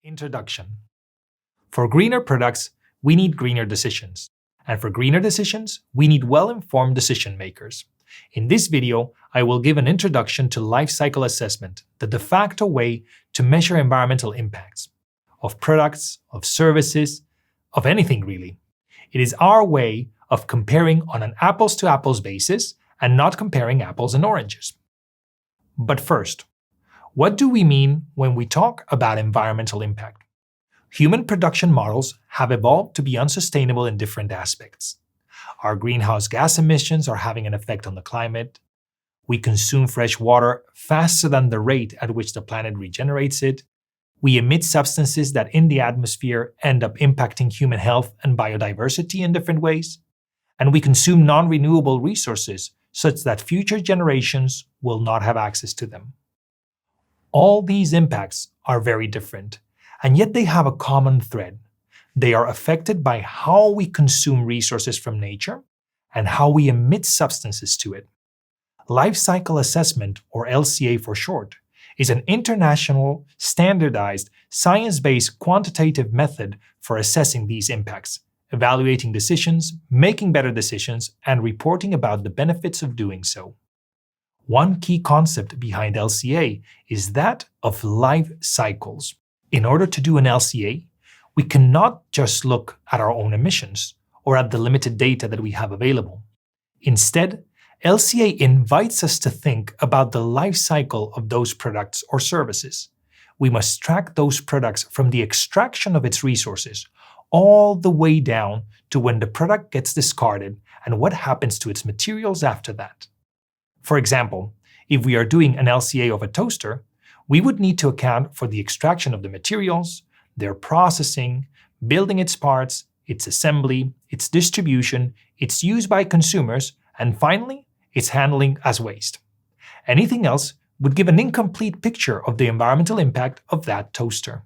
Introduction. For greener products, we need greener decisions. And for greener decisions, we need well-informed decision makers. In this video, I will give an introduction to life cycle assessment, the de facto way to measure environmental impacts of products, of services, of anything really. It is our way of comparing on an apples-to-apples basis and not comparing apples and oranges. But first, what do we mean when we talk about environmental impact? Human production models have evolved to be unsustainable in different aspects. Our greenhouse gas emissions are having an effect on the climate. We consume fresh water faster than the rate at which the planet regenerates it. We emit substances that in the atmosphere end up impacting human health and biodiversity in different ways. And we consume non-renewable resources such that future generations will not have access to them. All these impacts are very different, and yet they have a common thread. They are affected by how we consume resources from nature and how we emit substances to it. Life cycle assessment, or LCA for short, is an international, standardized, science-based quantitative method for assessing these impacts, evaluating decisions, making better decisions, and reporting about the benefits of doing so. One key concept behind LCA is that of life cycles. In order to do an LCA, we cannot just look at our own emissions or at the limited data that we have available. Instead, LCA invites us to think about the life cycle of those products or services. We must track those products from the extraction of its resources all the way down to when the product gets discarded and what happens to its materials after that. For example, if we are doing an LCA of a toaster, we would need to account for the extraction of the materials, their processing, building its parts, its assembly, its distribution, its use by consumers, and finally, its handling as waste. Anything else would give an incomplete picture of the environmental impact of that toaster.